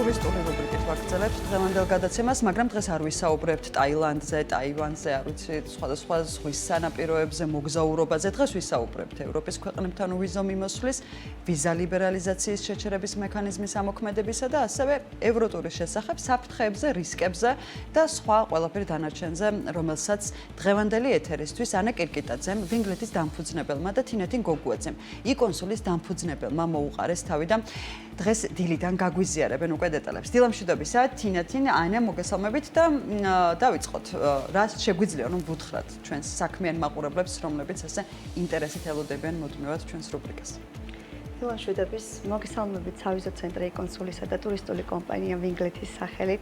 ტურისტული რუბრიკით ვაგრძელებთ დღევანდელ გადაცემას, მაგრამ დღეს არ ვისაუბრებთ ტაილანდზე, ტაივანზე, არ ვიცი, სხვადასხვა ზღვის სანაპიროებზე, მოგზაურობაზე. დღეს ვისაუბრებთ ევროპის ქვეყნებთან უვიზო მიმოსვლის, ვიზა ლიბერალიზაციის შეჩერების მექანიზმის ამოქმედებისა და ასევე ევროტურის შესახებ, საფრთხეებზე, რისკებზე და სხვა ყველაფერი დანარჩენზე, რომელსაც დღევანდელი ეთერისთვის ანა კირკიტაძემ, ვინგლეთის დამფუძნებელმა და თინეთინ გოგუაძემ, იკონსულის დამფუძნებელმა მოუყარეს თავი და დღეს დილიდან გაგვიზიარებენ უკვე დეტალებს. დილამშვიდობისა, თინეთინ, ანა, მოგესალმებით და დავიწყოთ. რა შეგვიძლია რომ ვუთხრათ ჩვენს საქმიან მაყურებლებს, რომლებიც ასე ინტერესით ელოდებიან მუდმივად ჩვენს რუბრიკას. დილამშვიდობის, მოგესალმებით სავიზო ცენტრი იკონსულისა და ტურისტული კომპანია ვინგლეთის სახელით.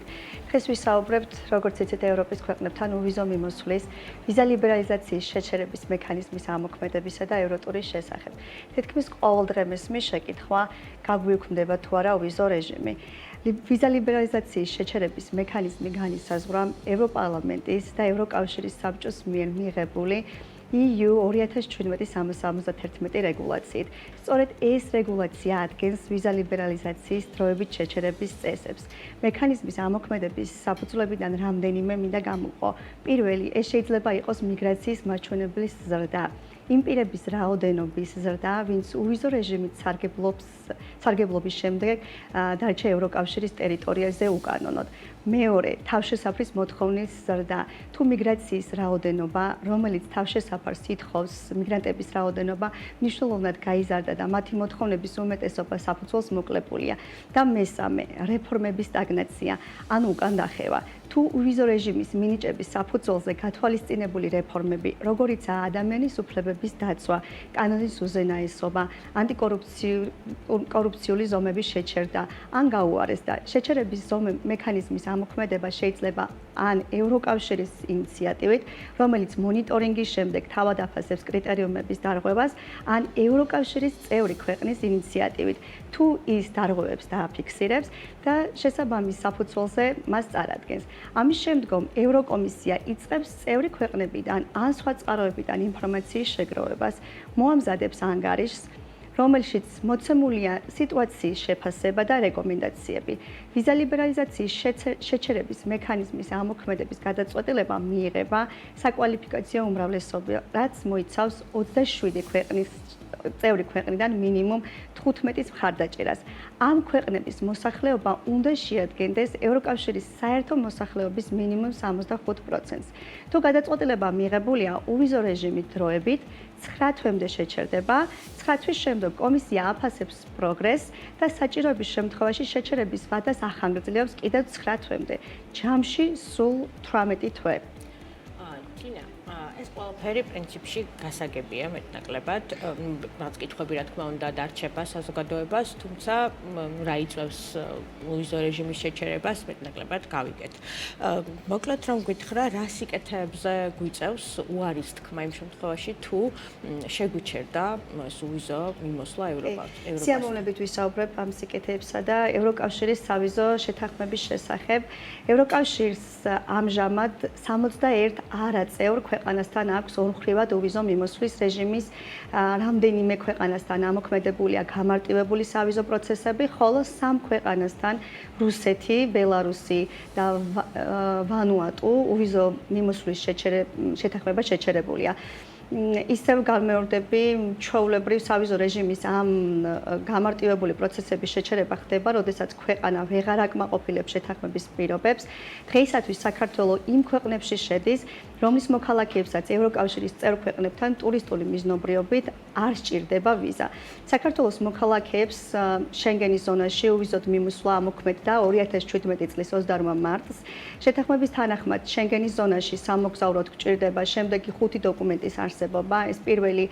დღეს ვისაუბრებთ, როგორც იცით, ევროპის ქვეყნებთან უვიზო მიმოსვლის, ვიზა ლიბერალიზაციის შეჩერების მექანიზმის ამოქმედებისა და ევროტურის შესახებ. თითქმის ყოველ დღე მესმის შეკითხვა, გაგვიუქმდება თუ არა უვიზო რეჟიმი. ვიზა ლიბერალიზაციის შეჩერების მექანიზმი განისაზღვრა ევროპარლამენტის და ევროკავშირის საბჭოს მიერ მიღებული EU 2017-371 რეგულაციით. სწორედ ეს რეგულაცია ადგენს ვიზა ლიბერალიზაციის დროებით შეჩერების წესებს. მექანიზმის ამოქმედების საფუძვლებიდან რამდენიმე მინდა გამოვყო. პირველი, ეს შეიძლება იყოს მიგრაციის მაჩვენებლის ზრდა. იმ პირების რაოდენობის ზრდა, ვინც უვიზო რეჟიმით სარგებლობის შემდეგ დარჩა ევროკავშირის ტერიტორიაზე უკანონოდ. მეორე, თავშესაფრის მოთხოვნის ზრდა. თუ მიგრაციის რაოდენობა, რომელიც თავშესაფარს ითხოვს, მიგრანტების რაოდენობა მნიშვნელოვნად გაიზარდა და მათი მოთხოვნების უმეტესობა საფუძველს მოკლებულია. და მესამე, რეფორმების სტაგნაცია, ანუ უკან დახევა. თუ უვიზო რეჟიმის მინიჭების საფუძველზე გათვალისწინებული რეფორმები, როგორიცაა ადამიანის უფლებების დაცვა, კანონის უზენაესობა, ანტიკორუფციული ზომების შეჩერდა, ან გაუარეს და შეჩერების მექანიზმის ამოქმედება შეიძლება ან ევროკავშირის ინიციატივით, რომელიც მონიტორინგის შემდეგ თავად აფასებს კრიტერიუმების დარღვევას, ან ევროკავშირის წევრი ქვეყნის ინიციატივით, თუ ის დარღვევებს დააფიქსირებს და შესაბამის საფუძველზე მას წარადგენს. ამის შემდგომ ევროკომისია იწყებს წევრი ქვეყნებიდან ან სხვა წყაროებიდან ინფორმაციის შეგროვებას, მოამზადებს ანგარიშს, რომელშიც მოცემულია სიტუაციის შეფასება და რეკომენდაციები. ვიზა ლიბერალიზაციის შეჩერების მექანიზმის ამოქმედების გადაწყვეტილება მიიღება საკვალიფიკაციო უმრავლესობა, რაც მოიცავს 27 ქვეყნის წევრი ქვეყნიდან მინიმუმ 15-ის მხარდაჭერას. ამ ქვეყნების მოსახლეობა უნდა შეადგენდეს ევროკავშირის საერთო მოსახლეობის მინიმუმ 65%-ს. თუ გადაწყვეტილება მიღებულია უვიზო რეჟიმით დროებით, 9 თვემდე შეჩერდება, 9 თვის შემდგომ კომისია აფასებს პროგრესს და საჭიროების შემთხვევაში შეჩერების ვადას ახანგრძლივებს კიდევ 9 თვემდე. ჯამში სულ 18 თვე. თინა, ეს ყველაფერი პრინციპში გასაგებია მეტნაკლებად, რაც კითხვები რა თქმა უნდა დარჩება საზოგადოებას, თუმცა რა იწევს უვიზო რეჟიმის შეჩერებას მეტნაკლებად გავიგეთ. მოკლედ რომ გითხრა, რა სიკეთეებზე გვიწევს უარის თქმა იმ შემთხვევაში, თუ შეგვიჩერდა ეს უვიზო მიმოსვლა ევროპაში. სიამოვნებით ვისაუბრებ ამ სიკეთეებსა და ევროკავშირის სავიზო შეთანხმების შესახებ. ევროკავშირს ამჟამად 61 არაწევრ ქვეყანასთან აქვს ორმხრივად უვიზო მიმოსვლის რეჟიმის, რამდენიმე ქვეყანასთან ამოქმედებულია გამარტივებული სავიზო პროცესები, ხოლო 3 ქვეყანასთან რუსეთი, ბელარუსი და ვანუატუ უვიზო მიმოსვლის შეთანხმება შეჩერებულია. ისევ გამეორდები ჩვეულებრივ სავიზო რეჟიმის ამ გამარტივებული პროცესების შეჩერება ხდება, როდესაც ქვეყანა ვეღარ აკმაყოფილებს შეთანხმების პირობებს. დღეისათვის საქართველოს იმ ქვეყნებში შედის, რომლის მოქალაქეებსაც ევროკავშირის წევრ ქვეყნებთან ტურისტული მიზნობრიობით არ სჭირდება ვიზა. საქართველოს მოქალაქეებს შენგენის ზონაში უვიზოდ მიმოსვლა ამოქმედდა 2017 წლის 28 მარტს. შეთანხმების თანახმად შენგენის ზონაში სამოგზაუროდ გჭირდება შემდეგი 5 დოკუმენტის არსებობა. ეს პირველი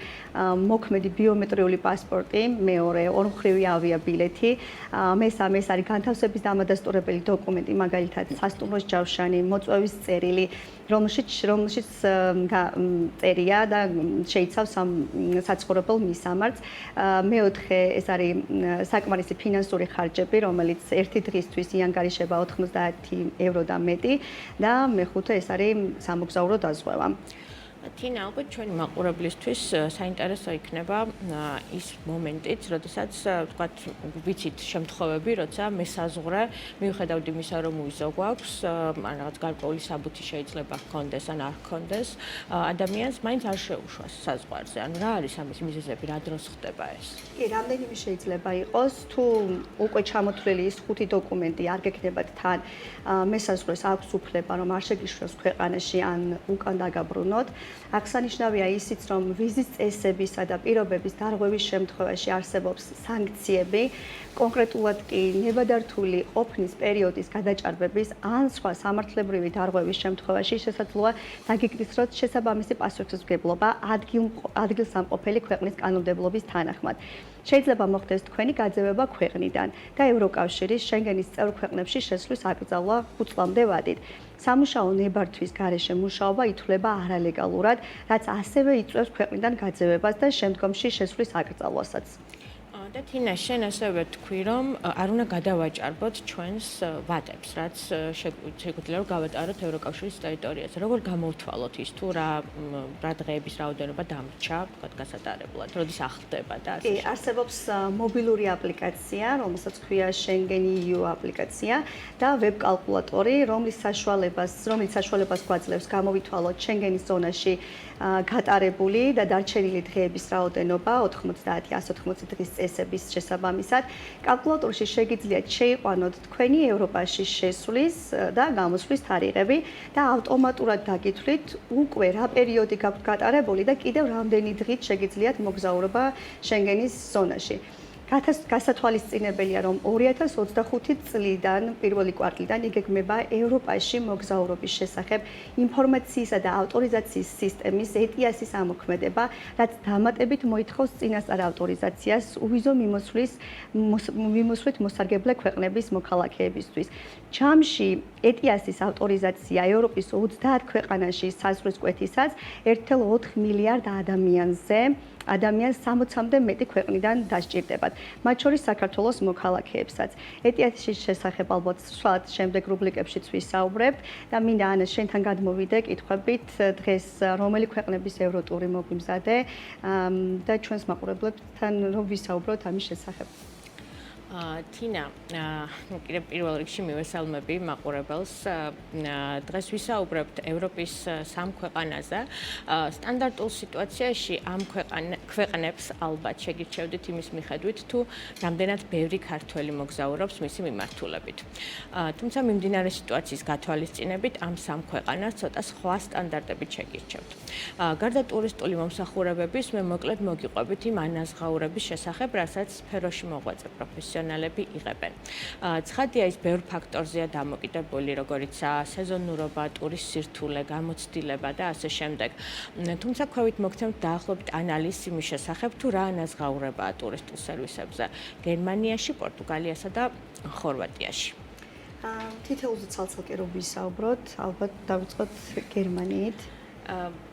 მოქმედი ბიომეტრიული პასპორტი, მეორე ორმხრივი ავიაბილეთი, მესამე ეს არის განთავსების დამადასტურებელი დოკუმენტი, მაგალითად სასტუმროს ჯავშანი, მოწვევის წერილი, რომელშიც წერია და შეიცავს საცხოვრებელ მისამართს. მეოთხე ეს არის საკმარისი ფინანსური ხარჯები, რომელიც ერთი დღისთვის იანგარიშება 90 ევრო და მეტი და მეხუთე ეს არის სამოგზაურო დაზღვევა. თინა, ალბათ ჩვენი მაყურებლისთვის საინტერესო იქნება ის მომენტიც, როდესაც ვთქვათ, ვიცით შემთხვევები, როცა მესაზღვრე მიუხედავად იმისა, რომ უიზო გვაქვს, ან რაღაც გარკვეული საბუთი შეიძლება ჰქონდეს ან არ ჰქონდეს, ადამიანს მაინც არ შეუშვას საზღვარზე. ანუ რა არის ამის მიზეზები, რა დროს ხდება ეს? კი, რამდენიმე შეიძლება იყოს, თუ უკვე ჩამოთვლილი ის 5 დოკუმენტი არ გექნებათ თან, მესაზღვრეს აქვს უფლება, რომ არ შეგიშვას ქვეყანაში ან უკან დაგაბრუნოთ. აღსანიშნავია ისიც, რომ ვიზის წესებისა და პირობების დარღვევის შემთხვევაში არსებობს სანქციები, კონკრეტულად კი ნებადართული ყოფნის პერიოდის გადაჭარბების ან სხვა სამართლებრივი დარღვევის შემთხვევაში შესაძლოა დაგიკრისროთ შესაბამისი პასუხისმგებლობა ადგილსამყოფელი ქვეყნის კანონმდებლობის თანახმად. შეიძლება მოხდეს თქვენი გაძევება ქვეყნიდან და ევროკავშირის შენგენის წევრ ქვეყნებში შესვლის აკრძალვა 5 წლამდე ვადით. სამუშაო ნებართვის გარეშე მუშაობა ითვლება არალეგალურად, რაც ასევე იწვევს ქვეყნიდან გაძევებას და შემდგომში შესვლის აკრძალვასაც. და თინა, შენ ასევე თქვი, რომ არ უნდა გადავაჭარბოთ ჩვენს ვადებს, რაც შეგვიძლია რომ გავატაროთ ევროკავშირის ტერიტორიაზე. როგორ გამოვთვალოთ ის თუ რა დღეების რაოდენობა დამრჩა, თქვა გასატარებლად, როდის ახდება და ასე. კი, არსებობს მობილური აპლიკაცია, რომელსაც ქვია Schengen.eu აპლიკაცია და ვებ-კალკულატორი, რომლის საშუალებას გვაძლევს გამოვითვალოთ Schengen-ის ზონაში გატარებული და დარჩენილი დღეების რაოდენობა 90-180 დღის წესების შესაბამისად. კალკულატორში შეგიძლიათ შეიყვანოთ თქვენი ევროპაში შესვლის და გამოსვლის თარიღები და ავტომატურად დაგითვლით უკვე რა პერიოდი გაქვთ გატარებული და კიდევ რამდენი დღით შეგიძლიათ მოგზაურობა Schengen-ის ზონაში. გასათვალისწინებელია, რომ 2025 წლიდან, პირველი კვარტლიდან იგეგმება ევროპაში მოგზაურობის შესახებ ინფორმაციისა და ავტორიზაციის სისტემის ETIAS-ის ამოქმედება, რაც დამატებით მოითხოვს წინასწარ ავტორიზაციას უვიზო მიმოსვლით მოსარგებლე ქვეყნების მოქალაქეებისთვის. ჩამში ETIAS-ის ავტორიზაცია ევროპის 30 ქვეყანაში საზღვრის კვეთისას 1.4 მილიარდ ადამიანს 60-მდე მეტი ქვეყნიდან დასჭირდებათ, მათ შორის საქართველოს მოქალაქეებსაც. ETIAS-ის შესახებ ალბათ სვლა შემდეგ რუბრიკებშიც ვისაუბრებთ და მინდა ანა შენთან გადმოვიდე კითხვებით დღეს რომელი ქვეყნების ევროტური მოგვიმზადე და ჩვენს მაყურებლებთან რომ ვისაუბროთ ამის შესახებ. თინა, კიდევ პირველ რიგში მივესალმები მაყურებელს. დღეს ვისაუბრებთ ევროპის 3 ქვეყანაზე. სტანდარტულ სიტუაციაში ამ ქვეყნებს ალბათ შეგირჩევდით იმის მიხედვით, თუ რამდენად ბევრი ქართველი მოგზაურობს მისი მიმართულებით. თუმცა მიმდინარე სიტუაციის გათვალისწინებით ამ 3 ქვეყანას ცოტა სხვა სტანდარტებით შეგირჩევთ. გარდა ტურისტული მომსახურებების, მე მოკლედ მოგიყვებით იმ ანაზღაურების შესახებ, რასაც სფეროში მოღვაწე პროფესიონალები იღებენ. ცხადია, ის ბევრ ფაქტორზეა დამოკიდებული, როგორიცაა სეზონურობა, ტურის სირთულე, გამოცდილება და ასე შემდეგ. თუმცა ქვევით მოგცემთ დაახლოებით ანალიზს იმის შესახებ, თუ რა ანაზღაურებაა ტურისტულ სერვისებზე გერმანიაში, პორტუგალიასა და ხორვატიაში. თითოეულზე ცალ-ცალკე რომ ვისაუბროთ, ალბათ დავიწყოთ გერმანიით.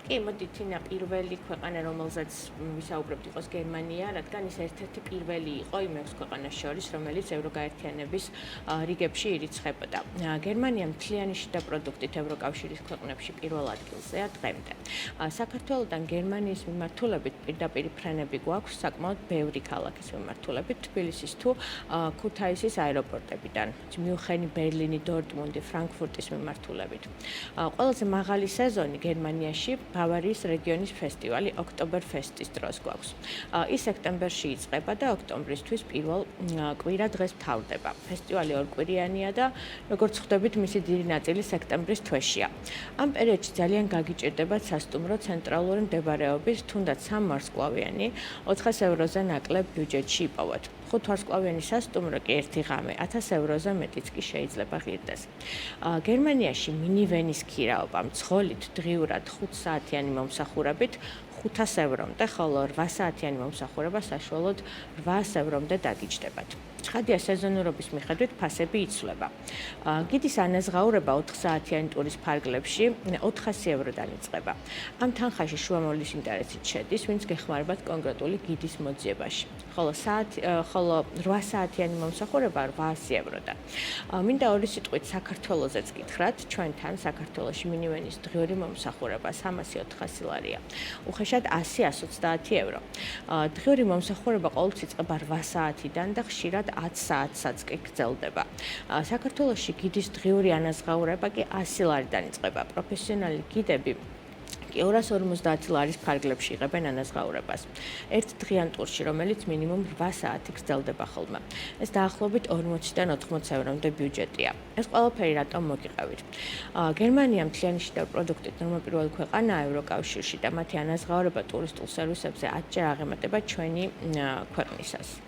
კი, მოდი თინა, პირველი ქვეყანა, რომელზეც ვისაუბრებთ, იყოს გერმანია, რადგან ის ერთ-ერთი პირველი იყო იმ 6 ქვეყანას შორის, რომელიც ევროგაერთიანების რიგებში ირიცხებოდა. გერმანია მთლიანი შიდა პროდუქტით ევროკავშირის ქვეყნებში პირველ ადგილზეა დღემდე. საქართველოდან გერმანიის მიმართულებით პირდაპირ ფრენები გვაქვს საკმაოდ ბევრი ქალაქის მიმართულებით, თბილისის თუ ქუთაისის აეროპორტებიდან, მიუნხენი, ბერლინი, დორტმუნდი, ფრანკფურტის მიმართულებით. ყველაზე მაღალი სეზონი გერმანიაში ბავარიის რეგიონის ფესტივალი ოქტომბერფესტის დროს გვაქვს. ის სექტემბერში იწყება და ოქტომბრისთვის პირველ კვირა დღეს მთავრდება. ფესტივალი ორკვირიანია და როგორც ხვდებით, მისი დიდი ნაწილი სექტემბრის თვეშია. ამ პერიოდში ძალიან გაგიჭირდებათ სასტუმრო ცენტრალური მდებარეობის, თუნდაც 3 ვარსკვლავიანი 400 ევროზე ნაკლებ ბიუჯეტში იპოვოთ. 5 ვარსკვლავიანი სასტუმრო კი ერთი ღამე 1000 ევროზე მეტიც კი შეიძლება ღირდეს. გერმანიაში მინივენის ქირაობა მძღოლით დღიურად 5 საათიანი მომსახურებით 500 ევრომდე, ხოლო 8 საათიანი მომსახურება საშუალოდ 800 ევრომდე დაგიჯდებათ. ცხადია, სეზონურობის მიხედვით ფასები იცვლება. გიდის ანაზღაურება 4 საათიანი ტურის ფარგლებში 400 ევროდან იწყება. ამ თანხაში შუამოვლის ინტერესით შედის, ვინც გეხმარებათ კონკრეტული გიდის მოძიებაში. ხოლო 8 საათიანი მომსახურება 800 ევროდან. მინდა ორი სიტყვით საქართველოსაც გითხრათ, ჩვენთან საქართველოში მინივენის დღიური მომსახურება 300-400 ლარია. უხეშად 100-130 euро. დღიური მომსახურება ყოველთვის იწყება 8 საათიდან და ხშირად 10 საათსაც კი გრძელდება. საქართველოში გიდის დღიური ანაზღაურება კი 100 ლარიდან იწყება. პროფესიონალი გიდები 250 ლარის ფარგლებში იღებენ ანაზღაურებას. ერთ დღიან ტურში, რომელიც მინიმუმ 8 საათი გრძელდება ხოლმე. ეს დაახლოებით 40-დან 80 ევრომდე ბიუჯეტია. ეს ყველაფერი რატომ მოგიყევით? გერმანია მთლიანი შიდა პროდუქტით ნორმაპირვალი ქვეყანაა ევროკავშირში და მათი ანაზღაურება ტურისტულ სერვისებზე 10-ჯერ აღემატება ჩვენი ქვეყნისას.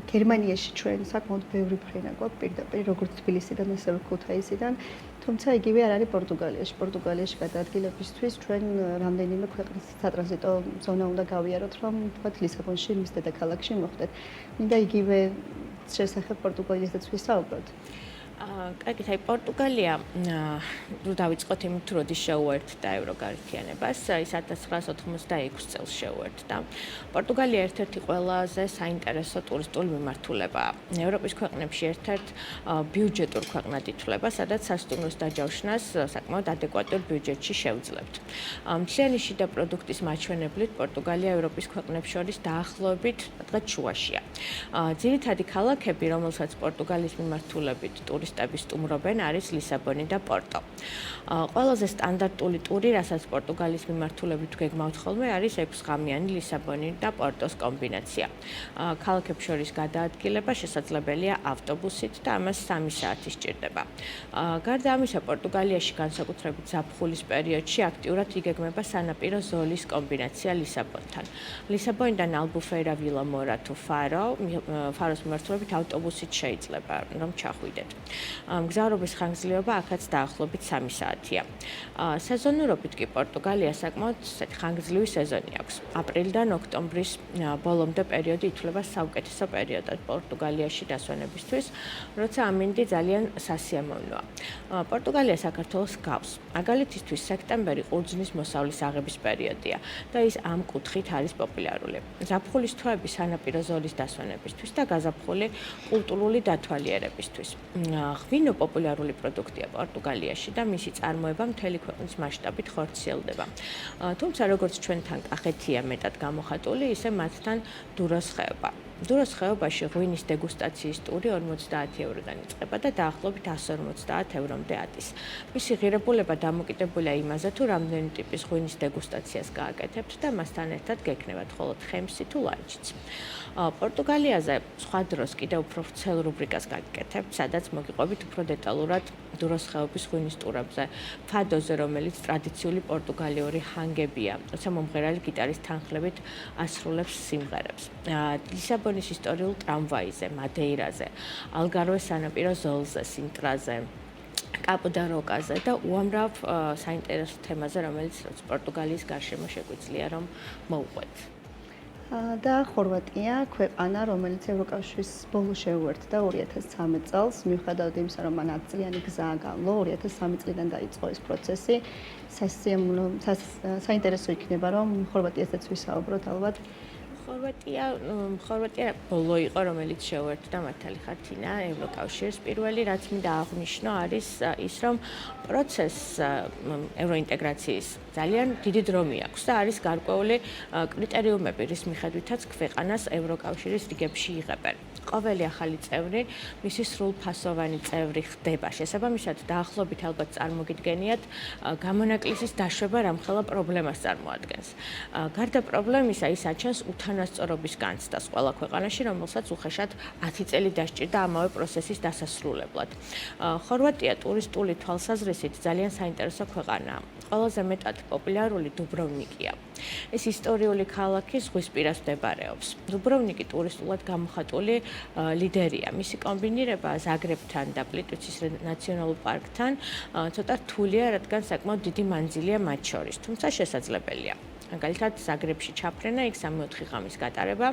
გერმანიაში ჩვენ საკმაოდ ბევრი ფრენა გვაქვს პირდაპირ როგორც თბილისიდან ასევე ქუთაისიდან, თუმცა იგივე არ არის პორტუგალიაში. პორტუგალიაში გადაადგილებისთვის ჩვენ რამდენიმე ქვეყნის სატრანზიტო ზონა უნდა გავიაროთ, რომ თქვათ ლისაბონში, მის დედაქალაქში მოხვდეთ. მინდა იგივე შესახებ პორტუგალიასაც ვისაუბროთ. კაიგით, აი პორტუგალია დავიწყოთ იმით, როდის შეუერთდა ევროგაერთიანებას, ის 1986 წელს შეუერთდა. პორტუგალია ერთ-ერთი ყველაზე საინტერესო ტურისტული მიმართულებაა. ევროპის ქვეყნებში ერთ-ერთ ბიუჯეტურ ქვეყნად ითვლება, სადაც სასტუმროს დაჯავშნას საკმაოდ ადეკვატურ ბიუჯეტში შევძლებთ. მთლიანი შიდა პროდუქტის მაჩვენებლით პორტუგალია ევროპის ქვეყნებს შორის დაახლოებით რადგან შუაშია. ძირითადი ქალაქები, რომელსაც პორტუგალიის მიმართულებით ტურისტები სტუმრობენ, არის ლისაბონი და პორტო. ყველაზე სტანდარტული ტური, რასაც პორტუგალიის მიმართულებით გეგმავთ ხოლმე, არის 6 ღამიანი ლისაბონი და პორტოს კომბინაცია. ქალაქებს შორის გადაადგილება შესაძლებელია ავტობუსით და ამას 3 საათი სჭირდება. გარდა ამისა, პორტუგალიაში განსაკუთრებით ზაფხულის პერიოდში აქტიურად იგეგმება სანაპირო ზოლის კომბინაცია ლისაბონთან. ლისაბონიდან ალბუფეირა, ვილამორა თუ ფაროს მიმართულებით ავტობუსით შეიძლება რომ ჩახვიდეთ. მგზავრობის ხანგრძლივობა აქაც დაახლოებით 3 საათია. სეზონურობით კი პორტუგალიას საკმაოდ ხანგრძლივი სეზონი აქვს. აპრილიდან ოქტომბრის ბოლომდე პერიოდი ითვლება საუკეთესო პერიოდად პორტუგალიაში დასვენებისთვის, როცა ამინდი ძალიან სასიამოვნოა. პორტუგალია საქართველოს გავს. მაგალითისთვის სექტემბერი ყურძნის მოსავლის აღების პერიოდია და ის ამ კუთხით არის პოპულარული. ზაფხულის თვეები სანაპირო ზოლის დასვენებისთვის და გაზაფხული კულტურული დათვალიერებისთვის. ღვინო პოპულარული პროდუქტია პორტუგალიაში და მისი წარმოება მთელი ქვეყნის მასშტაბით ხორციელდება. თუმცა როგორც ჩვენთან კახეთია მეტად გამოხატული, ისე მათთან დუროს ხეობა. დუროს ხეობაში ღვინის დეგუსტაციის ტური 50 ევროდან იწყება და დაახლოებით 150 ევრომდე ადის. მისი ღირებულება დამოკიდებულია იმაზე, თუ რამდენი ტიპის ღვინის დეგუსტაციას გააკეთებთ და მასთან ერთად გექნებათ მხოლოდ ხემსი თუ ლანჩიც. პორტუგალიაზე სხვა დროს კიდევ უფრო ვრცელ რუბრიკას გაგიკეთებთ, სადაც მოგიყვებით უფრო დეტალურად დუროს ხეობის ღვინის ტურებზე, ფადოზე, რომელიც ტრადიციული პორტუგალიური ჰანგებია, როცა მომღერალი გიტარის თანხლებით ასრულებს სიმღერებს. ლისაბონის ისტორიულ ტრამვაიზე, მადეირაზე, ალგარვეს სანაპირო ზოლზე, სინტრაზე, კაპო-და-როკაზე და უამრავ საინტერესო თემაზე, რომელიც პორტუგალიის გარშემო შეგვიძლია რომ მოუყვეთ. და ხორვატია ქვეყანა, რომელიც ევროკავშირის ბოლო შეუერთდა 2013 წელს, მიუხედავად იმისა, რომ მან 10 წლიანი გზა განლო, 2003 წლიდან დაიწყო ეს პროცესი. საინტერესო იქნება, რომ ხორვატიასაც ვისაუბროთ ალბათ. ხორვატია ბოლო იყო, რომელიც შეუერთდა მართალი ხარ თინა ევროკავშირს. პირველი, რაც მინდა აღვნიშნო, არის ის, რომ პროცესს ევროინტეგრაციის ძალიან დიდი დრო მიაქვს და არის გარკვეული კრიტერიუმები, რის მიხედვითაც ქვეყანას ევროკავშირის რიგებში იღებენ. ყოველი ახალი წევრი, მისი სრულფასოვანი წევრი ხდება. შესაბამისად, დაახლოებით ალბათ წარმოგიდგენიათ, გამონაკლისის დაშვება რამხელა პრობლემას წარმოადგენს. გარდა პრობლემისა, ის აჩენს უთანასწორობის განცდას ყველა ქვეყანაში, რომელსაც უხეშად 10 წელი დასჭირდა ამავე პროცესის დასასრულებლად. ხორვატია ტურისტული თვალსაზრისით ძალიან საინტერესო ქვეყანაა. ყველაზე მეტად პოპულარული დუბროვნიკია. ეს ისტორიული ქალაქი ზღვისპირას მდებარეობს. დუბროვნიკი ტურისტულად გამოხატული ლიდერია. მისი კომბინირება ზაგრებთან და პლიტვიცის ნაციონალურ პარკთან ცოტა რთულია, რადგან საკმაოდ დიდი მანძილია მათ შორის, თუმცა შესაძლებელია. მაგალითად, ზაგრებში ჩაფრენა, იქ 3-4 ღამის გატარება,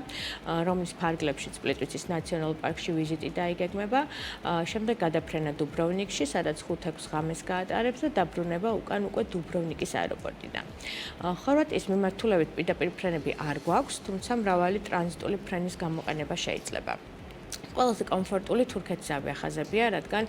რომლის ფარგლებშიც პლიტვიცის ნაციონალურ პარკში ვიზიტი დაიგეგმება, შემდეგ გადაფრენა დუბროვნიკში, სადაც 5-6 ღამეს გაატარებს და დაბრუნება უკან უკვე დუბროვნიკის აეროპორტიდან. ხორვატიის მიმართულებით პირდაპირ ფრენები არ გვაქვს, თუმცა მრავალი ტრანზიტული ფრენის გამოყენება შეიძლება. ყველაზე კომფორტული თურქეთის ავიახაზებია, რადგან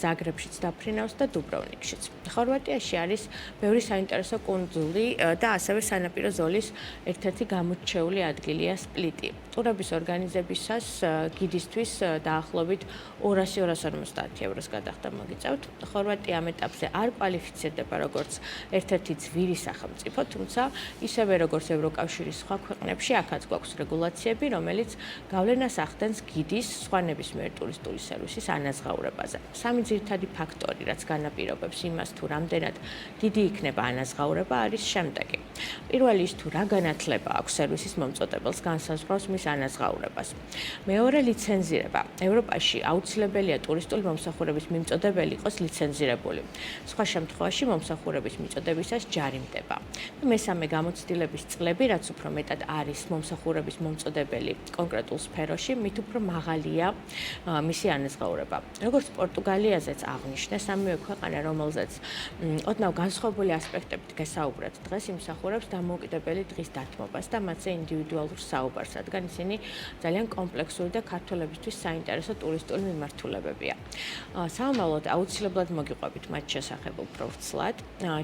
ზაგრებშიც დაფრინავს და დუბროვნიკშიც. ხორვატიაში არის ბევრი საინტერესო კუნძული და ასევე სანაპირო ზოლის ერთ-ერთი გამოჩეული ადგილია სპლიტი. ტურების ორგანიზებისას გიდისთვის დაახლოებით 200-250 ევროს გადახდა მოგიწევთ. ხორვატია ამ ეტაპზე არ კვალიფიცირდება როგორც ერთ-ერთი ძვირი სახელმწიფო, თუმცა ისევე როგორც ევროკავშირის სხვა ქვეყნებში, აქაც გვაქვს რეგულაციები, რომელიც გავლენას ახდენს გიდის სხვა ნებისმიერ ტურისტული სერვისის ანაზღაურებაზე. სამი ძირითადი ფაქტორი, რაც განაპირობებს იმას, თუ რამდენად დიდი იქნება ანაზღაურება, არის შემდეგი. პირველი ის, თუ რა განათლება აქვს სერვისის მომწოდებელს განსაზღვრავს მის ანაზღაურებას. მეორე, ლიცენზირება. ევროპაში აუცილებელია ტურისტული მომსახურების მიმწოდებელი იყოს ლიცენზირებული. სხვა შემთხვევაში მომსახურების მიწოდებისას ჯარიმდება. მესამე, გამოცდილების წლები, რაც უფრო მეტად არის მომსახურების მომწოდებელი კონკრეტულ სფეროში, მით უფრო მაღალია მისი ანაზღაურება. როგორც პორტუგალიაზეც აღნიშნე, სამივე ქვეყანა, რომელზეც ოდნავ განსხვავებული ასპექტებით გესაუბრეთ, დღეს იმსახურებს დამოუკიდებელი დღის დათმობას და მათზე ინდივიდუალურ საუბარს, რადგან ისინი ძალიან კომპლექსური და ქართველებისთვის საინტერესო ტურისტული მიმართულებებია. საომავლოდ აუცილებლად მოგიყვებით მათ შესახებ უფრო ვრცლად.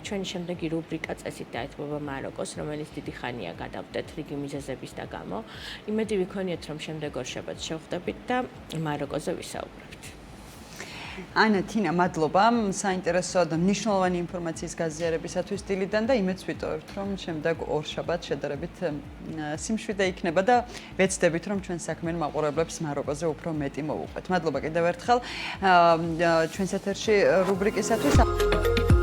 ჩვენი შემდეგი რუბრიკა წესით დაეთმობა მაროკოს, რომელიც დიდი ხანია გადავდეთ რიგი მიზეზების და გამო. იმედი ვიქონიეთ, რომ შემდეგ ორშაბათს შევხვდებით და მაროკოზე ვისაუბრებთ. ანა, თინა, მადლობა საინტერესო და მნიშვნელოვანი ინფორმაციის გაზიარებისათვის დილიდან და იმედს ვიტოვებთ, რომ შემდეგ ორშაბათს შედარებით სიმშვიდე იქნება და ვეცდებით, რომ ჩვენ საქმიან მაყურებლებს მაროკოზე უფრო მეტი მოვუყვეთ. მადლობა კიდევ ერთხელ ჩვენს ეთერში რუბრიკისათვის.